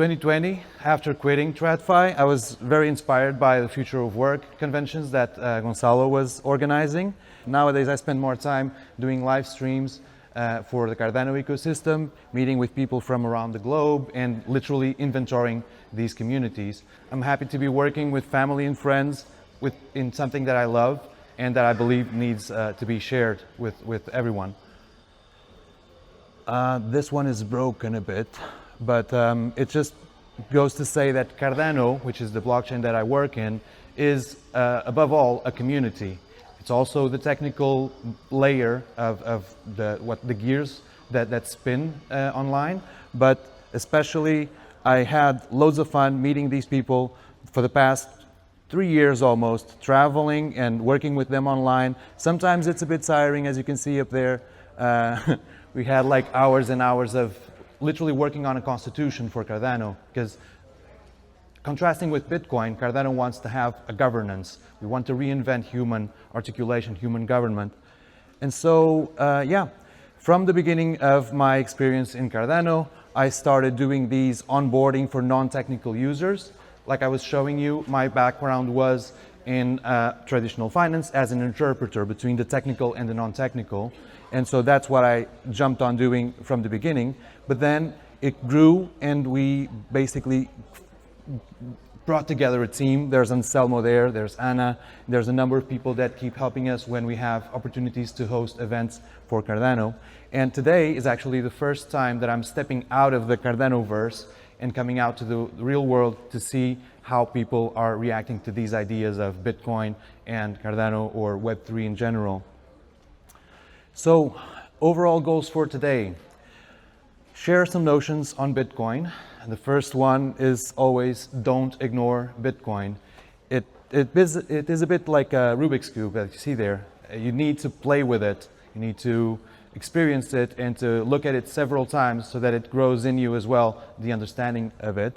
2020, after quitting TradFi, I was very inspired by the Future of Work conventions that Gonzalo was organizing. Nowadays, I spend more time doing live streams for the Cardano ecosystem, meeting with people from around the globe and literally inventorying these communities. I'm happy to be working with family and friends in something that I love and that I believe needs to be shared with everyone. This one is broken a bit, but it just goes to say that Cardano, which is the blockchain that I work in, is above all a community. It's also the technical layer of the gears that spin online, but especially I had loads of fun meeting these people for the past 3 years almost, traveling and working with them online. Sometimes it's a bit tiring, as you can see up there. We had like hours and hours of literally working on a constitution for Cardano, because contrasting with Bitcoin, Cardano wants to have a governance. We want to reinvent human articulation, human government. And so, yeah, from the beginning of my experience in Cardano, I started doing these onboarding for non-technical users. Like I was showing you, my background was in traditional finance as an interpreter between the technical and the non-technical. And so that's what I jumped on doing from the beginning. But then it grew and we basically brought together a team. There's Anselmo there, there's Anna, there's a number of people that keep helping us when we have opportunities to host events for Cardano. And today is actually the first time that I'm stepping out of the Cardano-verse and coming out to the real world to see how people are reacting to these ideas of Bitcoin and Cardano or Web3 in general. So, overall goals for today. Share some notions on Bitcoin. The first one is always don't ignore Bitcoin. It is a bit like a Rubik's Cube that you see there. You need to play with it. You need to experience it and to look at it several times so that it grows in you as well, the understanding of it.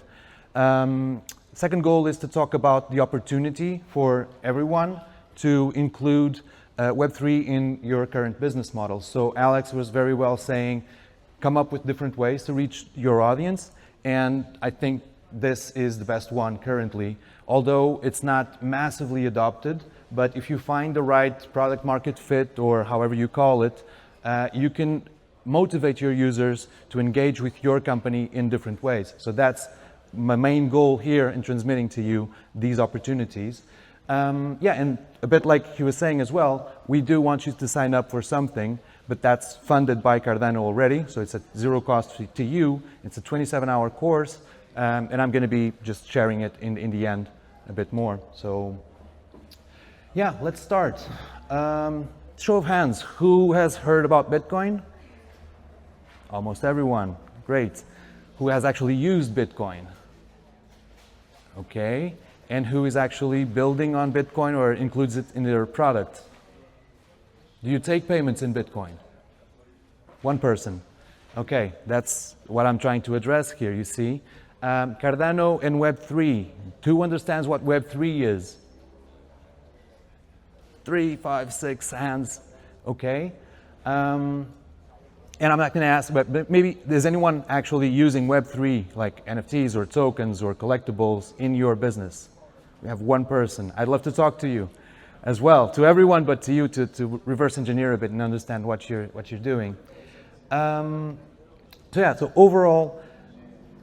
Second goal is to talk about the opportunity for everyone to include Web3 in your current business model. So Alex was very well saying, come up with different ways to reach your audience. And I think this is the best one currently, although it's not massively adopted. But if you find the right product market fit, or however you call it, you can motivate your users to engage with your company in different ways. So that's my main goal here in transmitting to you these opportunities. Yeah, and a bit like he was saying as well, we do want you to sign up for something, but that's funded by Cardano already, so it's at zero cost to you. It's a 27-hour course, and I'm going to be just sharing it in the end a bit more. So, yeah, let's start. Show of hands, who has heard about Bitcoin? Almost everyone. Great. Who has actually used Bitcoin? Okay. And who is actually building on Bitcoin or includes it in their product? Do you take payments in Bitcoin? One person. Okay, that's what I'm trying to address here, you see. Cardano and Web3. Who understands what Web3 is? 3, 5, 6 hands. Okay. And I'm not going to ask, but maybe is anyone actually using Web3, like NFTs or tokens or collectibles in your business? We have one person. I'd love to talk to you as well, to everyone, but to you to reverse engineer a bit and understand what you're doing. So yeah, so overall,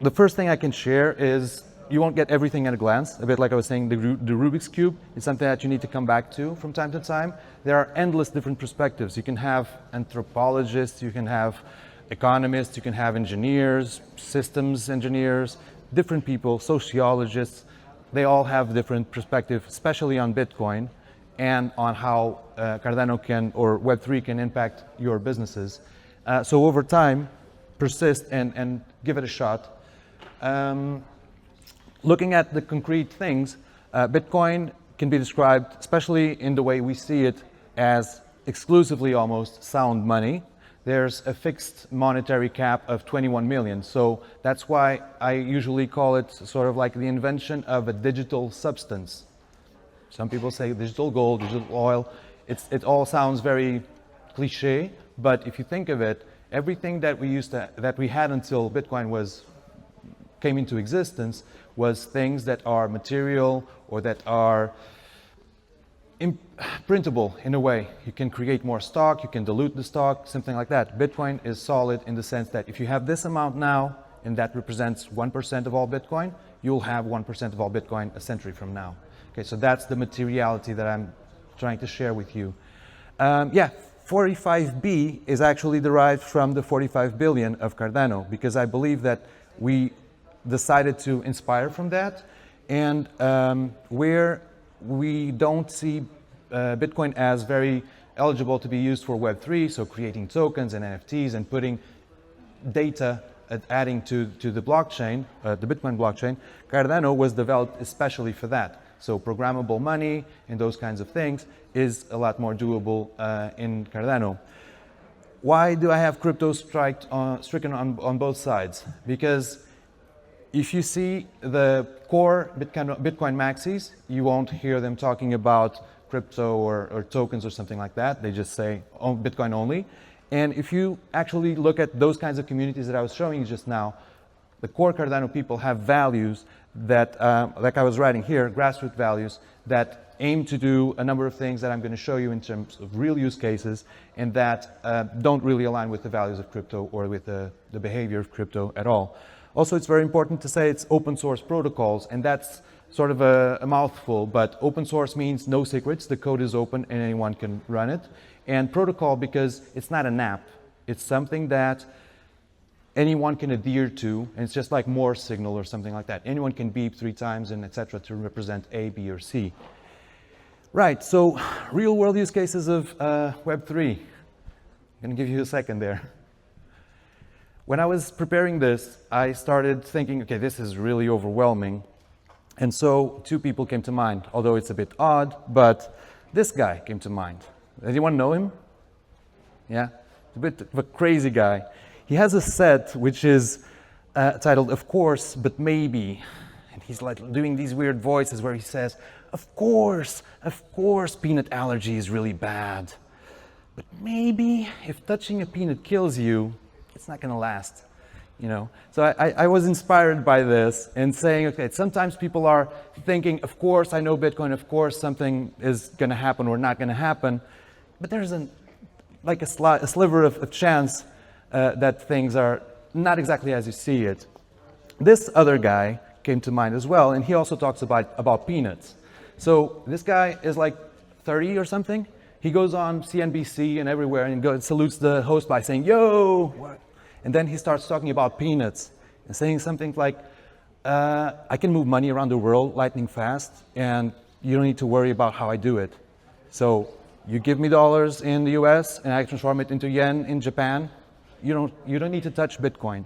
the first thing I can share is you won't get everything at a glance. A bit like I was saying, the Rubik's Cube is something that you need to come back to from time to time. There are endless different perspectives. You can have anthropologists, you can have economists, you can have engineers, systems engineers, different people, sociologists. They all have different perspectives, especially on Bitcoin and on how Cardano can, or Web3 can impact your businesses. So over time, persist and give it a shot. Looking at the concrete things, Bitcoin can be described, especially in the way we see it, as exclusively almost sound money. There's a fixed monetary cap of 21 million. So that's why I usually call it sort of like the invention of a digital substance. Some people say digital gold, digital oil. It all sounds very cliche, but if you think of it, everything that we had until Bitcoin was came into existence was things that are material or that are printable in a way. You can create more stock, you can dilute the stock, something like that. Bitcoin is solid in the sense that if you have this amount now, and that represents 1% of all Bitcoin, you'll have 1% of all Bitcoin a century from now. Okay, so that's the materiality that I'm trying to share with you. 45B is actually derived from the 45 billion of Cardano, because I believe that we decided to inspire from that, and where we don't see Bitcoin as very eligible to be used for Web3, so creating tokens and NFTs and putting data adding to the blockchain, the Bitcoin blockchain. Cardano was developed especially for that. So programmable money and those kinds of things is a lot more doable in Cardano. Why do I have crypto stricken on both sides? Because if you see the core Bitcoin maxis, you won't hear them talking about crypto or tokens or something like that. They just say Bitcoin only. And if you actually look at those kinds of communities that I was showing you just now, the core Cardano people have values that, like I was writing here, grassroots values that aim to do a number of things that I'm going to show you in terms of real use cases, and that don't really align with the values of crypto or with the behavior of crypto at all. Also, it's very important to say it's open source protocols, and that's sort of a mouthful, but open source means no secrets, the code is open and anyone can run it. And protocol because it's not an app, it's something that anyone can adhere to, and it's just like Morse signal or something like that. Anyone can beep 3 times and etc. to represent A, B, or C. Right, so real world use cases of Web3. I'm going to give you a second there. When I was preparing this, I started thinking, okay, this is really overwhelming. And so 2 people came to mind, although it's a bit odd, but this guy came to mind. Anyone know him? Yeah? A bit of a crazy guy. He has a set which is titled, Of Course, But Maybe. And he's like doing these weird voices where he says, of course, peanut allergy is really bad. But maybe if touching a peanut kills you, it's not going to last. You know, so I was inspired by this and saying, okay, sometimes people are thinking, of course, I know Bitcoin, of course, something is going to happen or not going to happen. But there's like a sliver of chance that things are not exactly as you see it. This other guy came to mind as well, and he also talks about peanuts. So this guy is like 30 or something. He goes on CNBC and everywhere and salutes the host by saying, yo, what? And then he starts talking about peanuts and saying something like, I can move money around the world lightning fast, and you don't need to worry about how I do it. So you give me dollars in the US and I transform it into yen in Japan. You don't need to touch Bitcoin.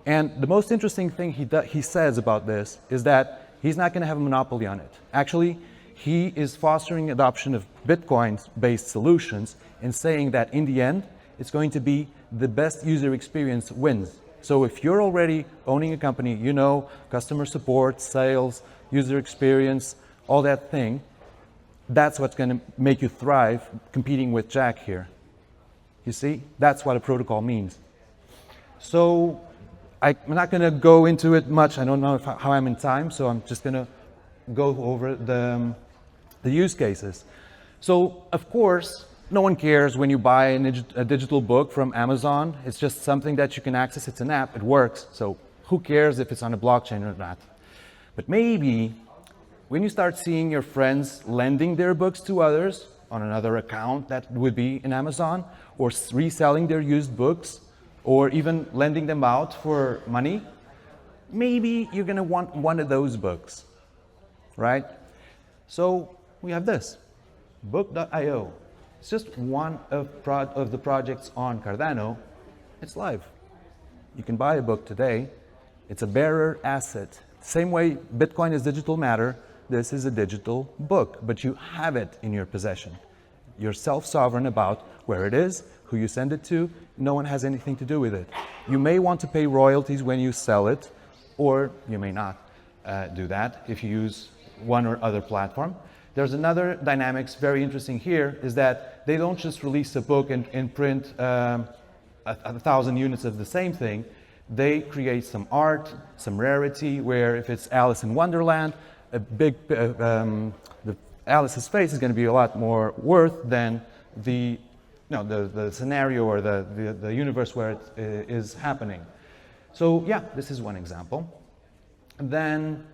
And the most interesting thing he says about this is that he's not going to have a monopoly on it. Actually, he is fostering adoption of Bitcoin-based solutions and saying that in the end, it's going to be the best user experience wins. So if you're already owning a company, you know customer support, sales, user experience, all that thing, that's what's going to make you thrive competing with Jack here. You see, that's what a protocol means. So I'm not going to go into it much. I don't know how I'm in time, so I'm just going to go over the use cases. So, of course, no one cares when you buy a digital book from Amazon. It's just something that you can access. It's an app. It works. So who cares if it's on a blockchain or not? But maybe when you start seeing your friends lending their books to others on another account that would be in Amazon, or reselling their used books, or even lending them out for money, maybe you're going to want one of those books, right? So we have this, book.io. It's just one of the projects on Cardano. It's live. You can buy a book today. It's a bearer asset. Same way Bitcoin is digital matter, this is a digital book, but you have it in your possession. You're self-sovereign about where it is, who you send it to. No one has anything to do with it. You may want to pay royalties when you sell it, or you may not do that if you use one or other platform. There's another dynamics very interesting here, is that they don't just release a book and print 1,000 units of the same thing. They create some art, some rarity, where if it's Alice in Wonderland, the Alice's face is going to be a lot more worth than the scenario or the universe where it is happening. So yeah, this is one example. Then,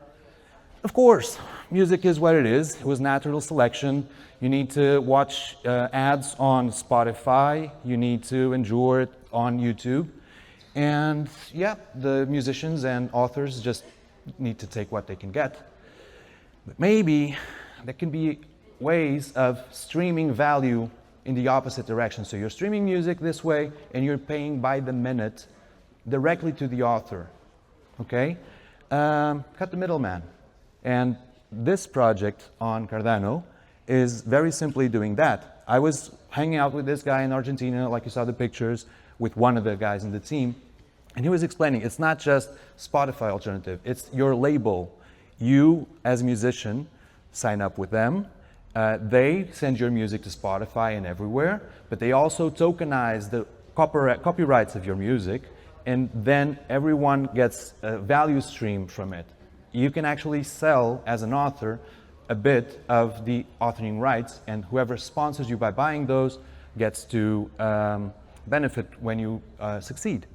of course, music is what it is. It was natural selection. You need to watch ads on Spotify. You need to endure it on YouTube. And yeah, the musicians and authors just need to take what they can get. But maybe there can be ways of streaming value in the opposite direction. So you're streaming music this way and you're paying by the minute directly to the author. Okay? Cut the middleman. And this project on Cardano is very simply doing that. I was hanging out with this guy in Argentina, like you saw the pictures, with one of the guys in the team, and he was explaining it's not just Spotify alternative, it's your label. You, as a musician, sign up with them. They send your music to Spotify and everywhere, but they also tokenize the copyrights of your music, and then everyone gets a value stream from it. You can actually sell, as an author, a bit of the authoring rights, and whoever sponsors you by buying those gets to benefit when you succeed.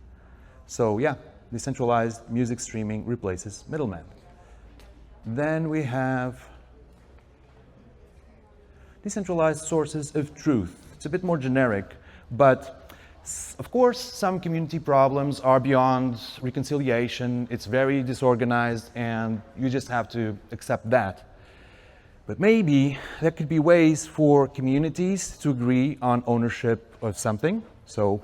So yeah, decentralized music streaming replaces middlemen. Then we have decentralized sources of truth. It's a bit more generic, but of course, some community problems are beyond reconciliation. It's very disorganized, and you just have to accept that. But maybe there could be ways for communities to agree on ownership of something, so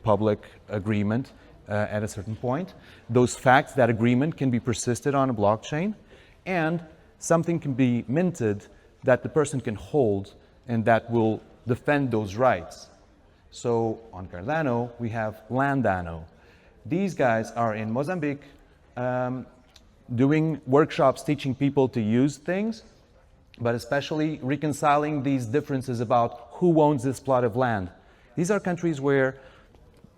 public agreement at a certain point. Those facts, that agreement can be persisted on a blockchain, and something can be minted that the person can hold and that will defend those rights. So on Cardano, we have Landano. These guys are in Mozambique doing workshops teaching people to use things, but especially reconciling these differences about who owns this plot of land. These are countries where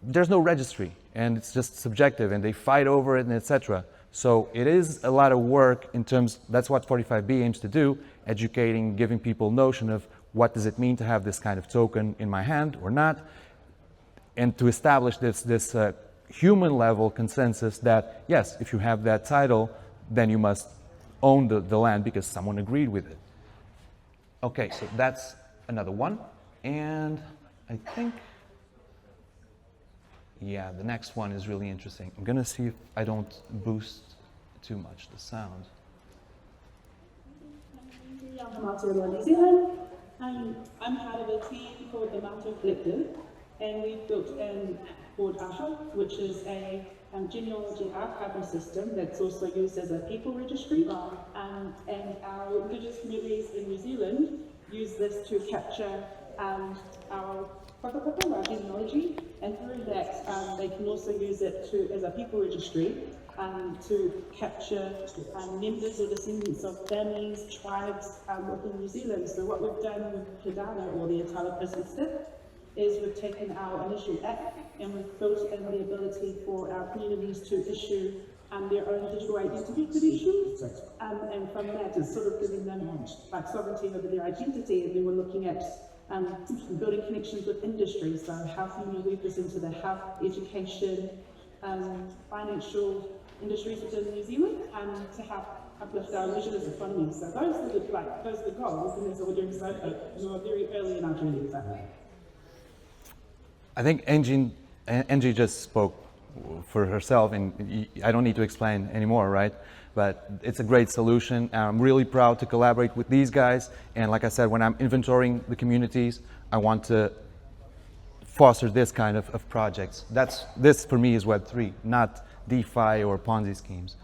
there's no registry and it's just subjective and they fight over it and etc. So it is a lot of work in terms, that's what 45B aims to do, educating, giving people notion of what does it mean to have this kind of token in my hand or not, and to establish this human level consensus that yes, if you have that title, then you must own the land because someone agreed with it. Okay, so that's another one. And I think, yeah, the next one is really interesting. I'm gonna see if I don't boost too much the sound. I'm from Aotearoa, New Zealand. I'm part of a team called the Mato Collective, and we've built an app called Asha, which is a genealogy archival system that's also used as a people registry. And our Indigenous communities in New Zealand use this to capture our whakapapa, our genealogy, and through that they can also use it as a people registry to capture members or descendants of families, tribes within New Zealand. So what we've done with Cardano, or the entire process is we've taken our initial app and we've built in the ability for our communities to issue their own digital identity credentials, and from that it's sort of giving them like sovereignty over their identity. And then we're looking at building connections with industry. So how can we weave this into the health, education, financial industries within New Zealand to help uplift our indigenous economy. So those are the goals, and that's what we're doing so far. We're very early in our journey with that. I think Angie just spoke for herself, and I don't need to explain anymore, right? But it's a great solution. I'm really proud to collaborate with these guys. And like I said, when I'm inventorying the communities, I want to foster this kind of projects. This for me is Web3, not DeFi or Ponzi schemes.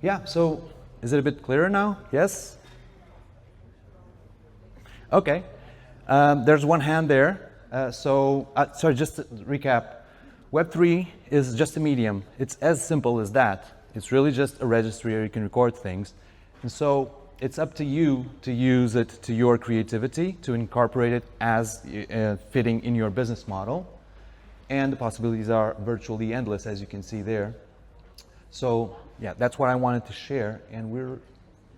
Yeah, so is it a bit clearer now? Yes? Okay. There's one hand there. Sorry, just to recap. Web3 is just a medium. It's as simple as that. It's really just a registry where you can record things. And so it's up to you to use it to your creativity, to incorporate it as fitting in your business model. and the possibilities are virtually endless, as you can see there. So yeah, that's what I wanted to share. And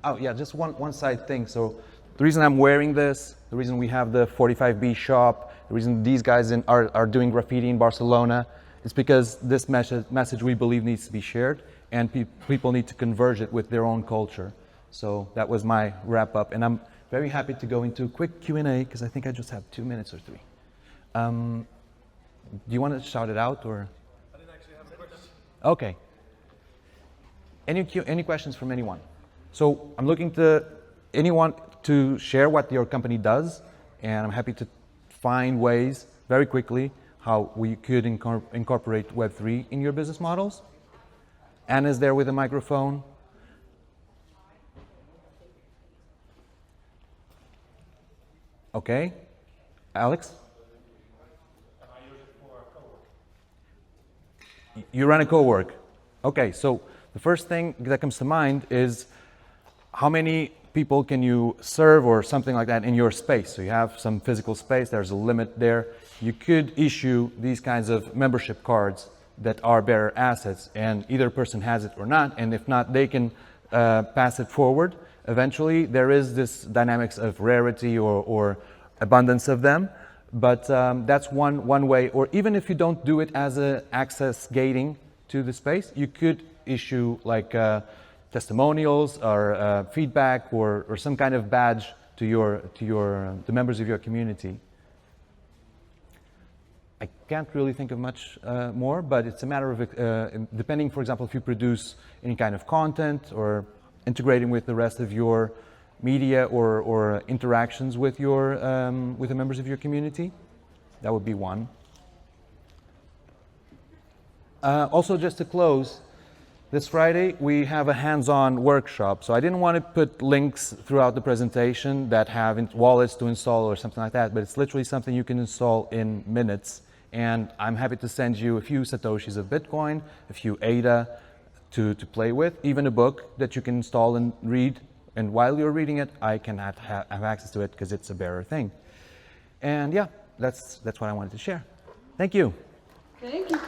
oh yeah, just one side thing. So the reason I'm wearing this, the reason we have the 45B shop, the reason these guys are doing graffiti in Barcelona, is because this message we believe needs to be shared, and people need to converge it with their own culture. So that was my wrap up, and I'm very happy to go into a quick Q&A because I think I just have 2 minutes or 3. Do you want to shout it out, or? I didn't actually have a question. Okay. Any questions from anyone? So I'm looking to anyone to share what your company does, and I'm happy to find ways very quickly how we could incorporate Web3 in your business models. Anna's there with a microphone. Okay. Alex? You run a co-work. Okay, so the first thing that comes to mind is how many people can you serve or something like that in your space? So you have some physical space, there's a limit there. You could issue these kinds of membership cards that are bearer assets, and either person has it or not, and if not, they can pass it forward. Eventually, there is this dynamics of rarity or abundance of them. But that's one way, or even if you don't do it as an access gating to the space, you could issue like testimonials or feedback or some kind of badge to the members of your community. I can't really think of much more, but it's a matter of depending, for example, if you produce any kind of content or integrating with the rest of your media or interactions with with the members of your community. That would be one. Also, just to close, this Friday we have a hands-on workshop. So I didn't want to put links throughout the presentation that have wallets to install or something like that, but it's literally something you can install in minutes. And I'm happy to send you a few Satoshis of Bitcoin, a few ADA to play with, even a book that you can install and read. And while you're reading it, I cannot have access to it because it's a bearer thing. And yeah, that's what I wanted to share. Thank you. Thank you.